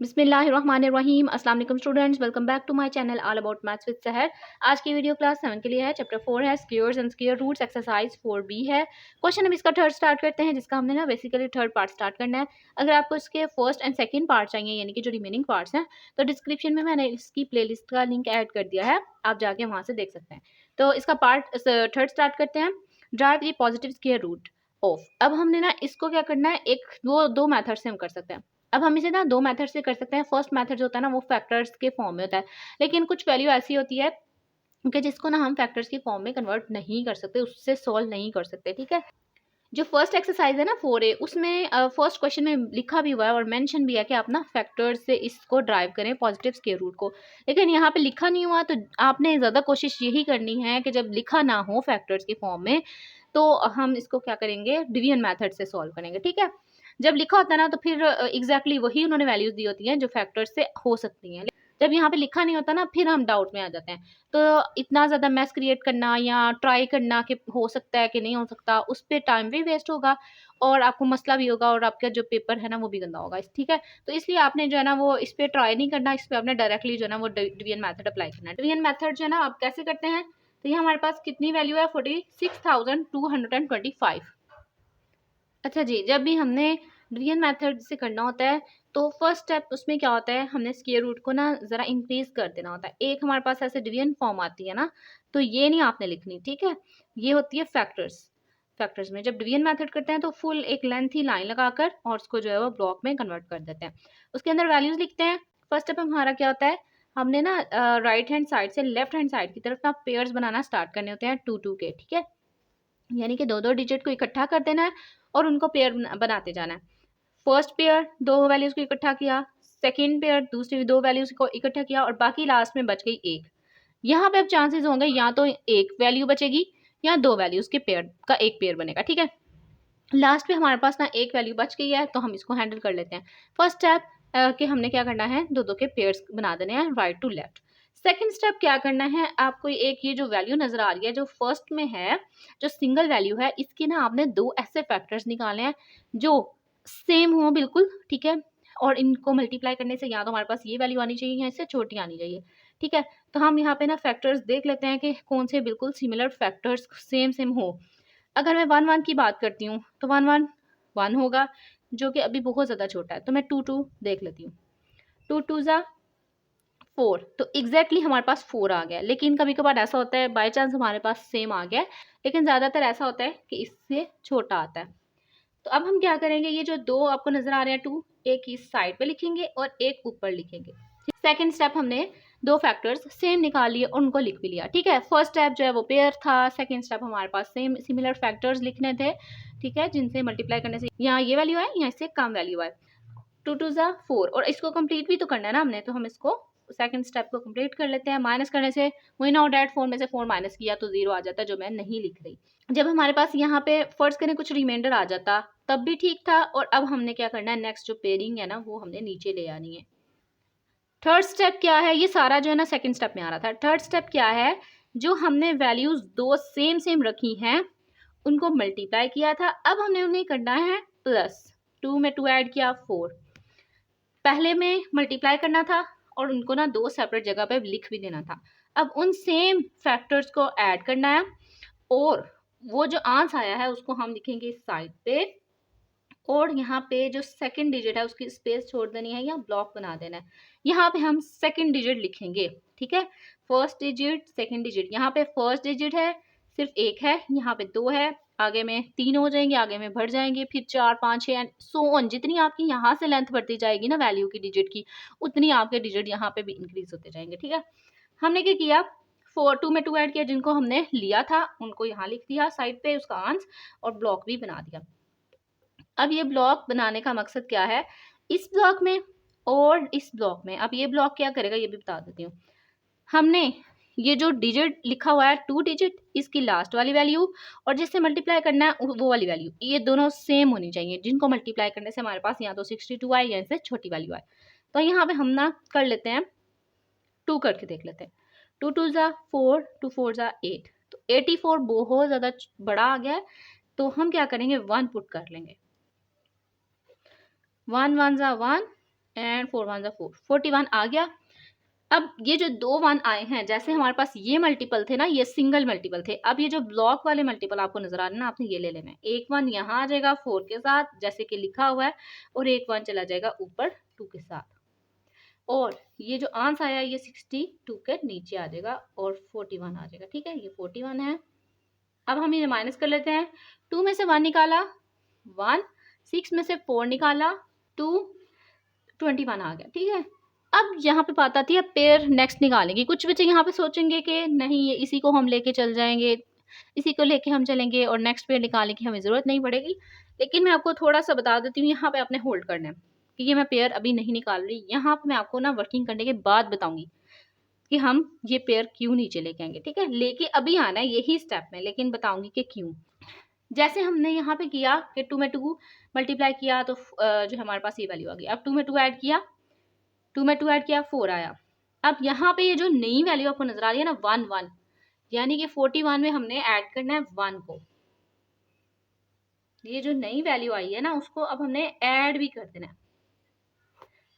बिस्मिल्लाहिर्रहमानिर्रहीम। अस्सलाम वालेकुम students, welcome back to my channel all about maths with Sahar. आज की वीडियो क्लास 7 के लिए है। चैप्टर 4 है squares and square roots, exercise 4B है। क्वेश्चन हम इसका थर्ड स्टार्ट करते हैं, जिसका हमने ना बेसिकली थर्ड पार्ट स्टार्ट करना है। अगर आपको इसके फर्स्ट एंड सेकंड पार्ट चाहिए, यानी कि जो रिमेनिंग पार्ट्स हैं, तो डिस्क्रिप्शन में मैंने इसकी प्लेलिस्ट का लिंक ऐड कर दिया है, आप जाके वहाँ से देख सकते हैं। तो इसका पार्ट थर्ड स्टार्ट करते हैं। Drive the positive square root of. अब हमने ना इसको क्या करना है, एक दो मेथड से हम कर सकते हैं। अब हम इसे ना दो मेथड से कर सकते हैं। फर्स्ट मेथड जो होता है ना, वो फैक्टर्स के फॉर्म में होता है, लेकिन कुछ वैल्यू ऐसी होती है कि जिसको ना हम फैक्टर्स की फॉर्म में कन्वर्ट नहीं कर सकते, उससे सॉल्व नहीं कर सकते। ठीक है, जो फर्स्ट एक्सरसाइज है ना 4A, उसमें फर्स्ट क्वेश्चन में लिखा भी हुआ है और मेंशन भी है कि आप ना फैक्टर्स से इसको ड्राइव करें पॉजिटिव स्क्वायर रूट को, लेकिन यहाँ पे लिखा नहीं हुआ। तो आपने ज़्यादा कोशिश यही करनी है कि जब लिखा ना हो फैक्टर्स की फॉर्म में, तो हम इसको क्या करेंगे, डिवीजन मेथड से सॉल्व करेंगे। ठीक है, जब लिखा होता है ना, तो फिर एग्जैक्टली वही उन्होंने वैल्यूज दी होती हैं जो फैक्टर्स से हो सकती हैं। जब यहाँ पे लिखा नहीं होता ना, फिर हम डाउट में आ जाते हैं। तो इतना ज़्यादा मैस क्रिएट करना या ट्राई करना कि हो सकता है कि नहीं हो सकता, उस पर टाइम भी वेस्ट होगा और आपको मसला भी होगा और आपका जो पेपर है ना वो भी गंदा होगा। ठीक है, तो इसलिए आपने जो है ना वो इस पर ट्राई नहीं करना, इस पर आपने डायरेक्टली जो है ना वो डिवीजन मैथड अप्लाई करना है। डिवीजन मैथड जो है ना आप कैसे करते हैं, तो ये हमारे पास कितनी वैल्यू है, 46,225। अच्छा जी, जब भी हमने डिवीजन मेथड से करना होता है, तो फर्स्ट स्टेप उसमें क्या होता है, हमने स्क्वायर रूट को ना ज़रा इंक्रीज कर देना होता है। एक हमारे पास ऐसे डिवीजन फॉर्म आती है ना, तो ये नहीं आपने लिखनी। ठीक है, ये होती है फैक्टर्स। फैक्टर्स में जब डिवीजन मेथड करते हैं तो फुल एक लेंथी लाइन लगाकर और उसको जो है वो ब्लॉक में कन्वर्ट कर देते हैं, उसके अंदर वैल्यूज लिखते हैं। फर्स्ट स्टेप हमारा क्या होता है, हमने ना राइट हैंड साइड से लेफ्ट हैंड साइड की तरफ ना पेयर्स बनाना स्टार्ट करने होते हैं 2 2 के। ठीक है, यानी कि दो दो डिजिट को इकट्ठा कर देना है और उनको पेयर बनाते जाना है। फर्स्ट पेयर दो वैल्यूज को इकट्ठा किया, सेकंड पेयर दूसरी दो वैल्यूज को इकट्ठा किया और बाकी लास्ट में बच गई एक। यहाँ पे अब चांसेस होंगे या तो एक वैल्यू बचेगी या दो वैल्यूज के पेयर का एक पेयर बनेगा। ठीक है, लास्ट पे हमारे पास ना एक वैल्यू बच गई है, तो हम इसको हैंडल कर लेते हैं। फर्स्ट स्टेप कि हमने क्या करना है, दो दो के पेयर्स बना देने हैं right to left. Second step क्या करना है, आपको एक ये जो वैल्यू नजर आ रही है जो फर्स्ट में है, जो सिंगल वैल्यू है, इसके ना आपने दो ऐसे फैक्टर्स निकालने हैं जो सेम हो बिल्कुल। ठीक है, और इनको मल्टीप्लाई करने से या तो हमारे पास ये वैल्यू आनी चाहिए या इससे छोटी आनी चाहिए। ठीक है, तो हम यहाँ पे ना फैक्टर्स देख लेते हैं कि कौन से बिल्कुल सिमिलर फैक्टर्स सेम सेम हो। अगर मैं 1 1 की बात करती हूँ, तो 1 1 1 होगा, जो कि अभी बहुत ज़्यादा छोटा है। तो मैं 2 2 देख लेती हूँ, 2 2 ज़ा 4, तो एग्जैक्टली हमारे पास 4 आ गया। लेकिन कभी कभार ऐसा होता है बाई चांस हमारे पास सेम आ गया, लेकिन ज़्यादातर ऐसा होता है कि इससे छोटा आता है। तो अब हम क्या करेंगे, ये जो दो आपको नजर आ रहे हैं 2, एक इस साइड पे लिखेंगे और एक ऊपर लिखेंगे। सेकंड स्टेप हमने दो फैक्टर्स सेम निकाल लिए और उनको लिख भी लिया। ठीक है, फर्स्ट स्टेप जो है वो पेयर था, सेकंड स्टेप हमारे पास सेम सिमिलर फैक्टर्स लिखने थे। ठीक है, जिनसे मल्टीप्लाई करने से यहाँ ये वैल्यू है, यहाँ इससे कम वैल्यू है। 2 2 ज़ा 4, और इसको कंप्लीट भी तो करना है ना हमने, तो हम इसको सेकंड स्टेप को कंप्लीट कर लेते हैं। माइनस करने से वही नॉट डेट 4 में से 4 माइनस किया तो 0 आ जाता है, जो मैं नहीं लिख रही। जब हमारे पास यहाँ पे फर्स्ट करें कुछ रिमाइंडर आ जाता तब भी ठीक था। और अब हमने क्या करना है, नेक्स्ट जो पेयरिंग है ना वो हमने नीचे ले आनी है। थर्ड स्टेप क्या है, ये सारा जो है ना सेकंड स्टेप में आ रहा था। थर्ड स्टेप क्या है, जो हमने वैल्यूज दो सेम सेम रखी हैं उनको मल्टीप्लाई किया था, अब हमने उन्हें करना है प्लस। 2 में 2 ऐड किया 4, पहले में मल्टीप्लाई करना था और उनको ना दो सेपरेट जगह पे लिख भी देना था। अब उन सेम फैक्टर्स को ऐड करना है और वो जो आंसर आया है उसको हम लिखेंगे इस साइड पे, और यहाँ पे जो सेकंड डिजिट है उसकी स्पेस छोड़ देनी है या ब्लॉक बना देना है। यहाँ पे हम सेकंड डिजिट लिखेंगे। ठीक है, फर्स्ट डिजिट सेकंड डिजिट, यहाँ पे फर्स्ट डिजिट है सिर्फ एक है, यहाँ पे दो है, आगे में 3 हो जाएंगे, आगे में बढ़ जाएंगे, फिर 4 5 6 एंड सो ऑन। जितनी आपकी यहाँ से लेंथ बढ़ती जाएगी ना वैल्यू की डिजिट की, उतनी आपके डिजिट यहाँ पे भी इंक्रीज होते जाएंगे। ठीक है, हमने क्या किया, 2 में 2 ऐड किया, जिनको हमने लिया था उनको यहाँ लिख दिया साइड पे उसका आंसर, और ब्लॉक भी बना दिया। अब ये ब्लॉक बनाने का मकसद क्या है, इस ब्लॉक में और इस ब्लॉक में। अब ये ब्लॉक क्या करेगा ये भी बता देती हूँ। हमने ये जो डिजिट लिखा हुआ है 2 डिजिट, इसकी लास्ट वाली वैल्यू और जिससे मल्टीप्लाई करना है वो वाली वैल्यू, ये दोनों सेम होनी चाहिए, जिनको मल्टीप्लाई करने से हमारे पास या तो 62 आए या इससे छोटी वैल्यू आए। तो यहाँ पे हम ना कर लेते हैं 2 करके देख लेते हैं। 2 2 ज़ा 4, 2 4 ज़ा 8, तो 84 बहुत ज़्यादा बड़ा आ गया है, तो हम क्या करेंगे 1 पुट कर लेंगे। 1 1 ज़ा 1, एंड 4 1 4, 41 आ गया। अब ये जो 2 1 आए हैं, जैसे हमारे पास ये मल्टीपल थे ना, ये सिंगल मल्टीपल थे। अब ये जो ब्लॉक वाले मल्टीपल आपको नजर आ रहे हैं ना, आपने ये ले लेना है। एक 1 यहाँ आ जाएगा 4 के साथ, जैसे कि लिखा हुआ है, और एक 1 चला जाएगा ऊपर 2 के साथ। और ये जो आंसर आया ये 62 के नीचे आ जाएगा और 41 आ जाएगा। ठीक है, ये 41 है। अब हम ये माइनस कर लेते हैं। 2 में से 1 निकाला 1, 6 में से 4 निकाला 2, 21 आ गया। ठीक है, अब यहाँ पे बात आती है पेयर नेक्स्ट निकालने की। कुछ बच्चे यहाँ पे सोचेंगे कि नहीं, ये इसी को हम लेके चल जाएंगे, इसी को लेके हम चलेंगे और नेक्स्ट पेयर निकालने की हमें ज़रूरत नहीं पड़ेगी। लेकिन मैं आपको थोड़ा सा बता देती हूँ, यहाँ पे आपने होल्ड करना है कि ये मैं पेयर अभी नहीं निकाल रही। यहाँ पे मैं आपको ना वर्किंग करने के बाद बताऊंगी कि हम ये पेयर क्यों नीचे लेके आएंगे। ठीक है, लेके अभी आना है यही स्टेप में, लेकिन बताऊंगी कि क्यों। जैसे हमने यहाँ पे किया कि 2 में 2 मल्टीप्लाई किया तो जो हमारे पास ये वैल्यू आ गई। अब 2 में 2 ऐड किया, 2 में 2 ऐड किया 4 आया। अब यहाँ पे ये जो नई वैल्यू आपको नजर आ रही है ना 1 1, यानी कि 41 में हमने ऐड करना है 1 को। ये जो नई वैल्यू आई है ना, उसको अब हमने ऐड भी कर देना है।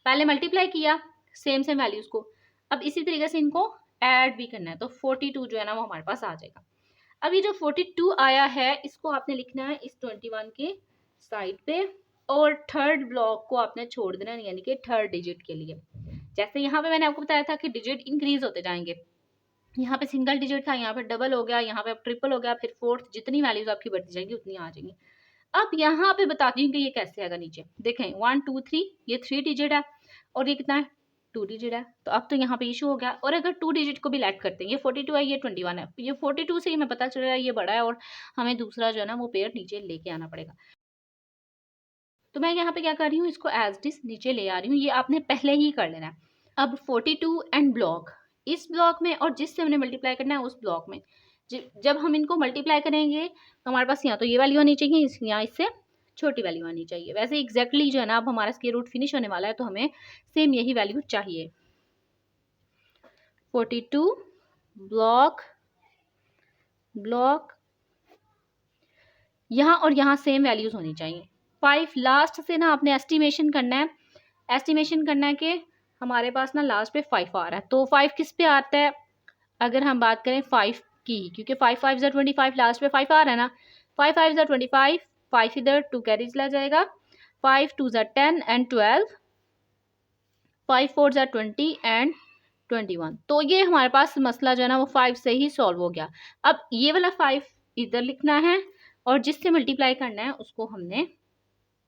पहले मल्टीप्लाई किया सेम सेम वैल्यूज को, अब इसी तरीके से इनको ऐड भी करना है। तो 42 जो है ना वो हमारे पास आ जाएगा। अब ये जो 42 आया है, इसको आपने लिखना है इस 21 के साइड पे, और थर्ड ब्लॉक को आपने छोड़ देना है, यानी कि थर्ड डिजिट के लिए। जैसे यहाँ पे मैंने आपको बताया था कि डिजिट इंक्रीज होते जाएंगे। यहाँ पे सिंगल डिजिट था, यहाँ पे डबल हो गया, यहाँ पे ट्रिपल हो गया, फिर फोर्थ, जितनी वैल्यूज आपकी बढ़ती जाएगी उतनी आ जाएंगी। अब यहाँ पे बताती हूँ कि ये कैसे आएगा नीचे। देखें 1 2 3, ये 3 डिजिट है और ये कितना है 2 डिजिट है। तो अब तो यहाँ पे इशू हो गया। और अगर 2 डिजिट को भी लेट करते हैं, ये 42 है, ये 21 है, ये 42 से ही हमें पता चल रहा है ये बड़ा है और हमें दूसरा जो है ना वो पेयर नीचे लेके आना पड़ेगा। तो मैं यहाँ पे क्या कर रही हूँ, इसको एज इट इज नीचे ले आ रही हूँ। ये आपने पहले ही कर लेना है। अब 42 एंड ब्लॉक, इस ब्लॉक में और जिससे हमने मल्टीप्लाई करना है उस ब्लॉक में, जब हम इनको मल्टीप्लाई करेंगे तो हमारे पास यहाँ तो ये वैल्यू आनी चाहिए, यहाँ इससे छोटी वैल्यू आनी चाहिए। वैसे एग्जैक्टली जो है ना, अब हमारा स्क्वायर रूट फिनिश होने वाला है तो हमें सेम यही वैल्यू चाहिए। 42 ब्लॉक, ब्लॉक यहाँ और यहाँ सेम वैल्यूज होनी चाहिए। 5 लास्ट से ना आपने एस्टिमेशन करना है, एस्टिमेशन करना है कि हमारे पास ना लास्ट पे 5 आ रहा है। तो 5 किस पे आता है, अगर हम बात करें 5 की, क्योंकि 5 5 ज़ा 25, लास्ट पे 5 आ रहा है ना। 5 5 ज़ा 25, 5 इधर 2 कैरी चला जाएगा, 5 2 ज़ा 10 एंड 12, 5 4 ज़ा 20 एंड 21। तो ये हमारे पास मसला जो है ना वो 5 से ही सॉल्व हो गया। अब ये वाला 5 इधर लिखना है और जिससे मल्टीप्लाई करना है उसको हमने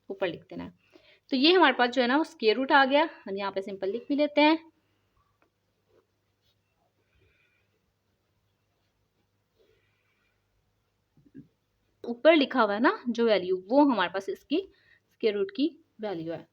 ऊपर लिख देना है। तो ये हमारे पास जो है ना वो स्क्वायर रूट आ गया। हम यहाँ पे सिंपल लिख भी लेते हैं। ऊपर लिखा हुआ है ना जो वैल्यू, वो हमारे पास इसकी स्क्वायर रूट की वैल्यू है।